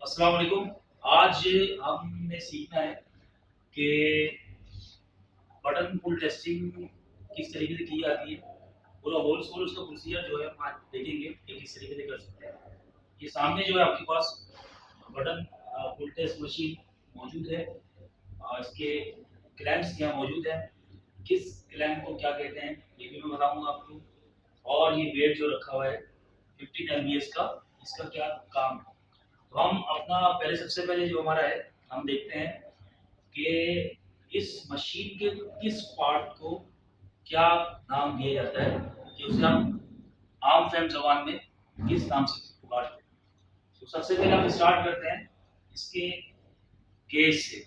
अस्सलाम वालेकुम। आज हमने सीखना है कि बटन पुल टेस्टिंग किस तरीके से की जाती है। पूरा होल सोल उसका प्रोसीजर जो है हम आज देखेंगे कि किस तरीके से कर सकते हैं। ये सामने जो है आपके पास बटन पुल टेस्ट मशीन मौजूद है। इसके क्लैंप्स यहाँ मौजूद है। किस क्लैंप को क्या कहते हैं ये भी मैं बताऊंगा आपको। और ये वेट जो रखा हुआ है 15 LBS का, इसका क्या काम है। तो हम अपना पहले सबसे पहले जो हमारा है हम देखते हैं कि इस मशीन के किस पार्ट को क्या नाम दिया जाता है, कि उसे हम आम फैम जबान में किस नाम से पुकारते हैं। तो सबसे पहले हम स्टार्ट करते हैं इसके गेज से।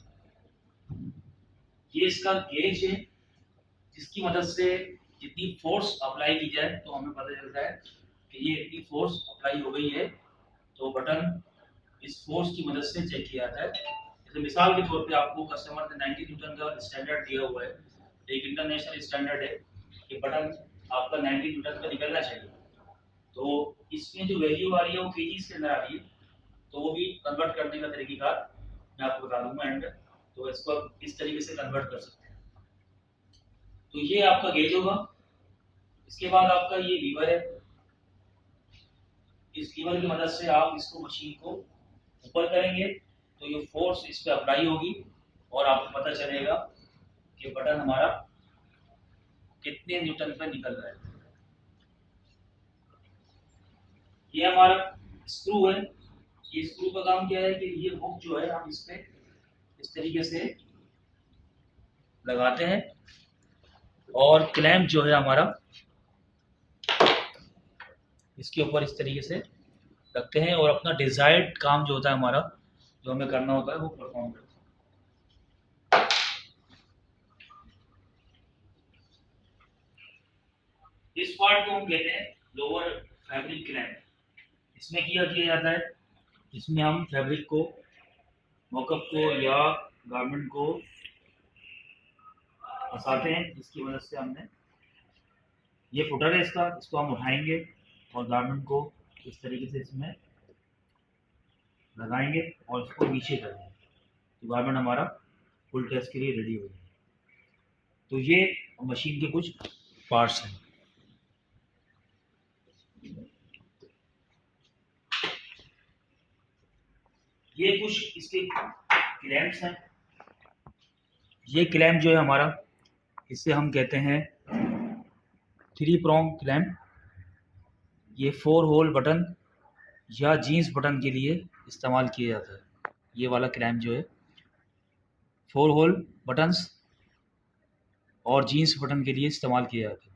ये इसका गेज है जिसकी मदद से जितनी फोर्स अप्लाई की जाए तो हमें पता चलता है कि ये इतनी फोर्स अप्लाई हो गई है। तो बटन इस फोर्स की मदद से चेक किया जाता है। जैसे मिसाल के तौर पे आपको कस्टमर ने 90 न्यूटन का स्टैंडर्ड दिया हुआ है, एक इंटरनेशनल स्टैंडर्ड है कि बटन आपका 90 न्यूटन का निकलना चाहिए। तो इसमें जो वैल्यू आ रही है वो केजीज के अंदर आ रही है। तो वो भी कन्वर्ट करने का तरीकेकार मैं आपको बता दूंगा एंड। तो इसको आप इस तरीके से कन्वर्ट कर सकते हैं। तो ये आपका गेज होगा। इसके बाद आपका ये लीवर है। इस लीवर की मदद से आप इसको मशीन को ऊपर करेंगे तो ये फोर्स इस पर अप्लाई होगी और आपको पता चलेगा कि बटन हमारा कितने न्यूटन पर निकल रहा है। ये हमारा स्क्रू है। ये स्क्रू का काम क्या है कि ये हुक जो है हम इस पे इस तरीके से लगाते हैं और क्लैंप जो है हमारा इसके ऊपर इस तरीके से रखते हैं और अपना डिजायर्ड काम जो होता है हमारा, जो हमें करना होता है वो परफॉर्म करते हैं। इस पार्ट को हम कहते हैं लोअर फैब्रिक क्लैंप। इसमें किया किया जाता है, इसमें हम फैब्रिक को, मॉकअप को या गारमेंट को फंसाते हैं। इसकी मदद से हमने ये फुटर है इसका, इसको हम उठाएंगे और गारमेंट को इस तरीके से इसमें लगाएंगे और इसको नीचे करेंगे तो गारमेंट हमारा फुल टेस्ट के लिए रेडी हो जाएगा। तो ये मशीन के कुछ पार्ट्स हैं। ये कुछ इसके क्लैंप्स हैं। ये क्लैंप जो है हमारा, इसे हम कहते हैं 3 prong क्लैंप। ये 4 होल बटन या जीन्स बटन के लिए इस्तेमाल किया जाता है। ये वाला क्लैंप जो है 4 होल बटन्स और जीन्स बटन के लिए इस्तेमाल किया जाता है।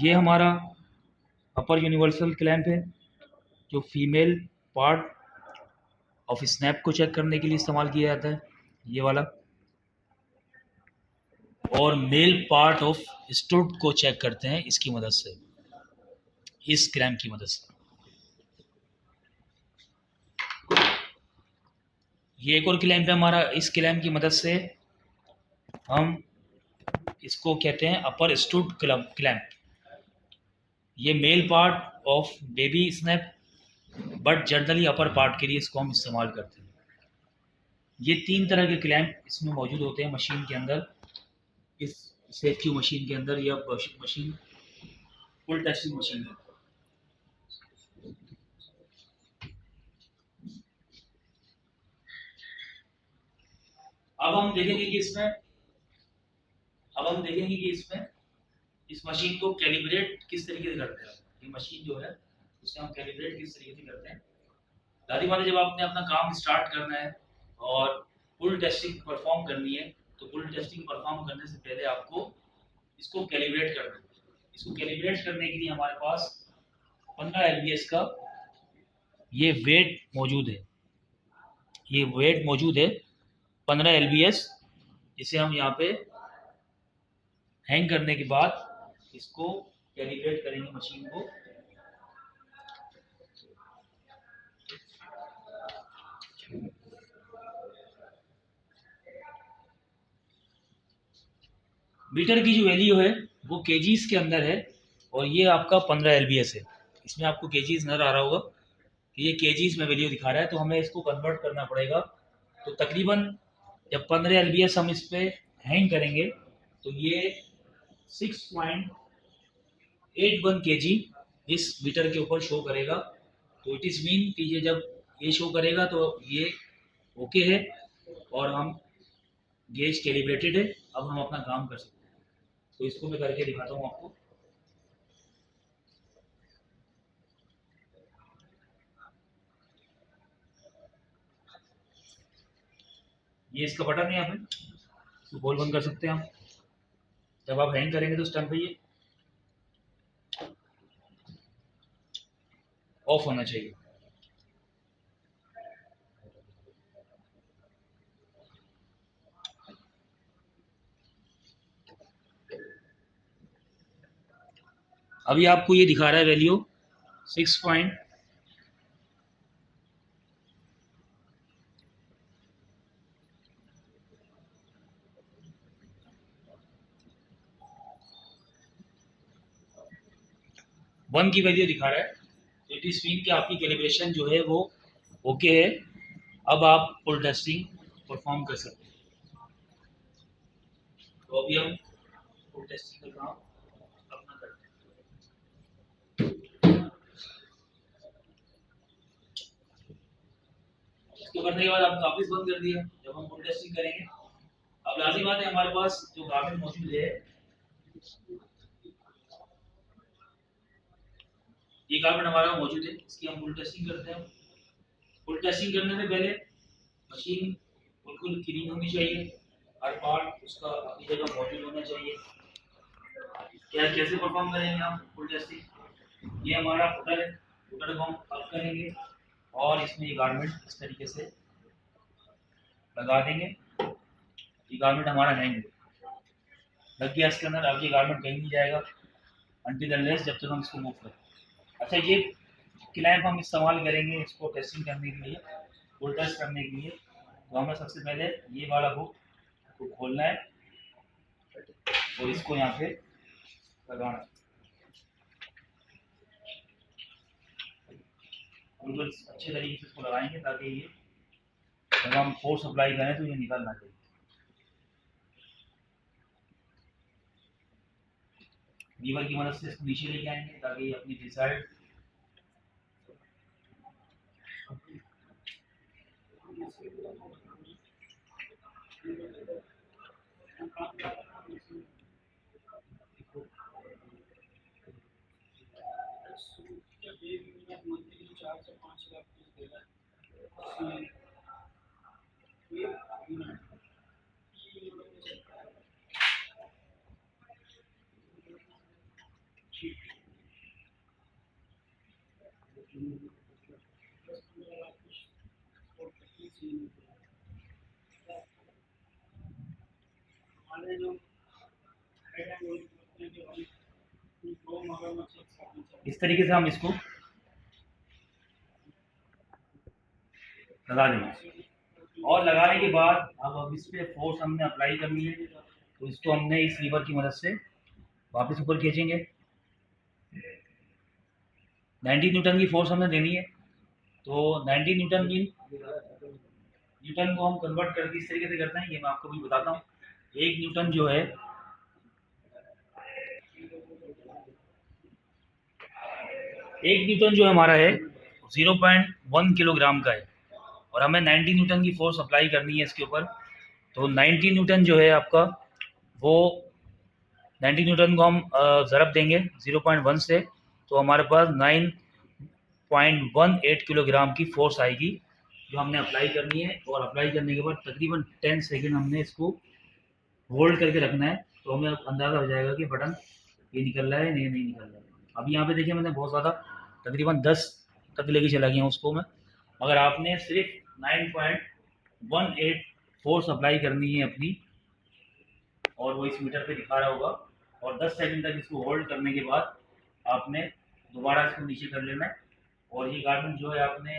ये हमारा अपर यूनिवर्सल क्लैंप है जो फीमेल पार्ट ऑफ स्नैप को चेक करने के लिए इस्तेमाल किया जाता है, ये वाला। और मेल पार्ट ऑफ स्टूड को चेक करते हैं इसकी मदद से, इस क्लैंप की मदद से। ये एक और क्लैंप है हमारा। इस क्लैंप की मदद से हम इसको कहते हैं अपर स्टूड क्लैंप। ये male part of baby snap but generally upper part के लिए इसको हम इस्तेमाल करते हैं। ये 3 तरह के क्लैंप इसमें मौजूद होते हैं मशीन के अंदर, इस सेफ क्यू मशीन के अंदर या मशीन फुल टेस्टिंग मशीन है। अब हम देखेंगे कि इसमें अब हम देखेंगे कि इसमें इस मशीन को कैलिब्रेट किस तरीके से करते हैं। ये मशीन जो है उसे हम कैलिब्रेट किस तरीके से करते हैं। दादी वाले जब आपने अपना काम स्टार्ट करना है और फुल टेस्टिंग परफॉर्म करनी है तो फुल टेस्टिंग परफॉर्म करने से पहले आपको इसको कैलिब्रेट करना है। इसको कैलिब्रेट करने के लिए हमारे पास 15 LBS का ये वेट मौजूद है। ये वेट मौजूद है 15 LBS, जिसे हम यहाँ पे हैंग करने के बाद इसको कैलिब्रेट करेंगे मशीन को। मीटर की जो वैल्यू है वो केजीज के अंदर है और ये आपका 15 LBS है। इसमें आपको केजीज नज़र आ रहा होगा कि ये केजीज में वैल्यू दिखा रहा है, तो हमें इसको कन्वर्ट करना पड़ेगा। तो तकरीबन जब 15 एलबीएस हम इस पर हैंग करेंगे तो ये 6.81 केजी इस मीटर के ऊपर शो करेगा। तो इट इज़ मीन कि ये जब ये शो करेगा तो ये ओके है और हम गेज कैलिब्रेटेड है। अब हम अपना काम कर सकते हैं। तो इसको मैं करके दिखाता हूँ आपको। ये इसका बटन है, यहाँ पे इसको बोल बंद कर सकते हैं हम। जब आप हैंग करेंगे तो उस टाइम पे ये ऑफ होना चाहिए। अभी आपको ये दिखा रहा है वैल्यू 6.1 की वैल्यू दिखा रहा है। इट इज मीन कि आपकी कैलिब्रेशन जो है वो ओके है। अब आप फुल टेस्टिंग परफॉर्म कर सकते हैं। तो अभी हम फुल टेस्टिंग का काम अपना करते हैं। इसको करने के बाद आपने ऑफिस बंद कर दिया। जब हम फुल टेस्टिंग करेंगे, अब लाजिम बात है हमारे पास जो गारमेंट मौजूद है, ये गारमेंट हमारा मौजूद है, इसकी हम फुल टेस्टिंग करते हैं। फुल टेस्टिंग करने से पहले मशीन बिल्कुल क्लीन होनी चाहिए, हर पार्ट उसका अपनी जगह मौजूद होना चाहिए। क्या कैसे परफॉर्म करेंगे हम फुल टेस्टिंग? ये हमारा फुटर है, फुटर को हम अप करेंगे और इसमें ये गारमेंट इस तरीके से लगा देंगे। ये गारमेंट हमारा हैंग लग गया इसके अंदर। अब ये गारमेंट कहीं नहीं जाएगा अनटिल अनलेस जब तक हम इसको मूव करें। अच्छा, ये क्लैंप हम इस्तेमाल करेंगे इसको टेस्टिंग करने के लिए, फुल टेस्ट करने के लिए। तो हमें सबसे पहले ये वाला हुक को खोलना है और इसको यहाँ पे लगाना है। बिल्कुल अच्छे तरीके से इसको लगाएंगे ताकि ये जब हम फोर्स अप्लाई करें तो ये निकलना चाहिए। लीवर की मदद से इसको नीचे लेके आएंगे ताकि ये अपनी डिजायर्ड इस तरीके से हम इसको लगा देंगे। और लगाने के बाद अब इस पे फोर्स हमने अप्लाई करनी है, तो इसको हमने इस लीवर की मदद से वापस ऊपर खींचेंगे। 90 न्यूटन की फोर्स हमें देनी है। तो 90 न्यूटन मीन न्यूटन को हम कन्वर्ट करके इस तरीके से करते हैं, ये मैं आपको भी बताता हूँ। एक न्यूटन जो है हमारा है 0.1 किलोग्राम का है और हमें 90 न्यूटन की फोर्स अप्लाई करनी है इसके ऊपर। तो 90 न्यूटन जो है आपका वो 90 न्यूटन को हम ज़रब देंगे 0.1 से, तो हमारे पास 9.18 किलोग्राम की फोर्स आएगी जो हमने अप्लाई करनी है। और अप्लाई करने के बाद तकरीबन 10 सेकंड हमने इसको होल्ड करके रखना है। तो हमें अंदाज़ा हो जाएगा कि बटन ये निकल रहा है, नहीं निकल रहा है। अब यहाँ पे देखिए मैंने बहुत ज़्यादा तकरीबन 10 तक लेके चला गया हूँ उसको मैं, मगर आपने सिर्फ 9.18 फोर्स अप्लाई करनी है अपनी, और वो इस मीटर पे दिखा रहा होगा। और 10 सेकंड तक इसको होल्ड करने के बाद आपने दोबारा इसको नीचे कर लेना है। और ये गारमेंट जो है आपने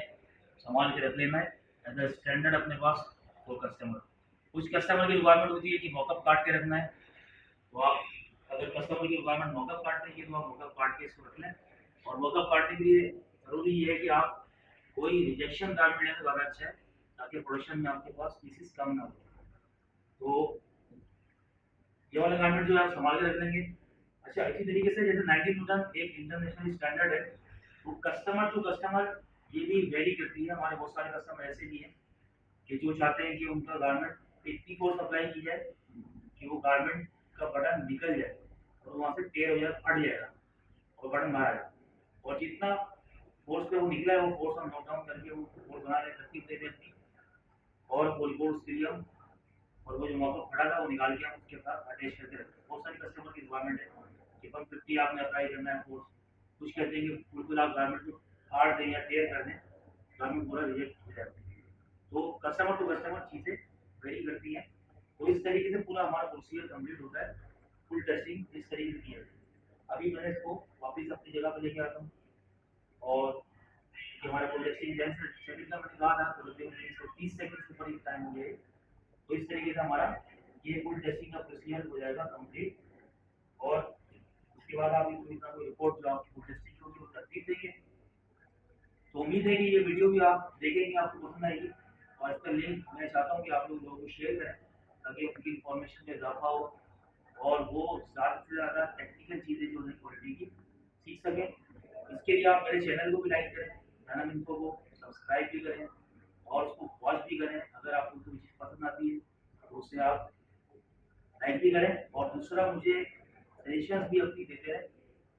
संभाल के रख लेना है एज अ स्टैंडर्ड अपने पास फॉर कस्टमर। कुछ कस्टमर की रिक्वायरमेंट होती है कि मॉकअप काट के रखना है, तो आप अगर कस्टमर की रिक्वायरमेंट मॉकअप काटने की तो आप मॉकअप काट के इसको रख लें। और वर्कअप पार्टने के लिए जरूरी ये है कि आप कोई रिजेक्शन गारमेंट लेना ज़्यादा अच्छा है, ताकि प्रोडक्शन में आपके पास पीसेस कम ना हो। तो ये वाला गारमेंट जो है आप संभाल के रख लेंगे। अच्छा, इसी तरीके से जैसे 19 न्यूटन एक इंटरनेशनल स्टैंडर्ड है, वो कस्टमर टू कस्टमर ये भी वेरी करती है। हमारे बहुत सारे कस्टमर ऐसे भी हैं कि जो चाहते हैं कि उनका गारमेंट इतनी फोर्स अप्लाई की जाए कि वो गारमेंट का बटन निकल जाए और वहाँ से टेयर हो जाए, फट जाएगा और बटन बाहर आएगा। और जितना फोर्स पे वो निकला है वो फोर्स हम नोट डाउन करके वो फोर्स बना रहे तरतीब दे देती और पोल फोर्स के लिए हम और वो जो मौका फटा था वो निकाल के हम उसके साथ अटैच करके रखते हैं। बहुत सारे कस्टमर की रिक्वायरमेंट है कि 150 आपने अप्लाई करना है फोर्स, कुछ कहते हैं कि बिल्कुल आप गारमेंट को फाड़ दें या टेयर कर दें, गारमेंट पूरा रिजेक्ट हो जाता है। तो कस्टमर टू कस्टमर चीज़ें वेरी करती हैं। तो इस तरीके से पूरा हमारा प्रोसीजर कंप्लीट होता है। फुल टेस्टिंग इस तरीके से की जाती है। अभी मैंने इसको वापस अपनी जगह पर लेके आता हूँ और कि हमारे प्रोजेक्ट की लेंथ सेटिंग का मैंने कहा था तो लगभग 30 सेकंड के करीब टाइम हो गया। तो इस तरीके से हमारा ये फुल टेस्टिंग का प्रोसीजर हो जाएगा कंप्लीट। और उसके बाद आप कोई रिपोर्ट जो आपकी फुल टेस्टिंग की होगी वो तरतीब देंगे। तो उम्मीद है कि ये वीडियो भी आप देखेंगे, आपको पसंद आएगी। और इसका लिंक मैं चाहता हूँ कि आप लोगों को शेयर करें ताकि उनकी इन्फॉर्मेशन में इजाफा हो और वो ज़्यादा से ज़्यादा टेक्निकल चीज़ें जो है क्वालिटी की सीख सकें। इसके लिए आप मेरे चैनल को भी लाइक करें, धनम इन्फो को सब्सक्राइब भी करें और उसको वॉच भी करें। अगर आपको कोई चीज़ पसंद आती है तो उसे आप लाइक भी करें और दूसरा मुझे सजेशंस भी अपनी देते रहें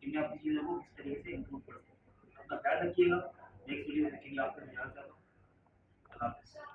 कि मैं अपनी चीज़ों को किस तरीके से इम्प्रूव कर सकूँ। अपना ख्याल रखिएगा। नेक्स्ट वीडियो देखने के लिए आपका ध्यान चाहता हूँ। अल्लाह हाफ़िज़।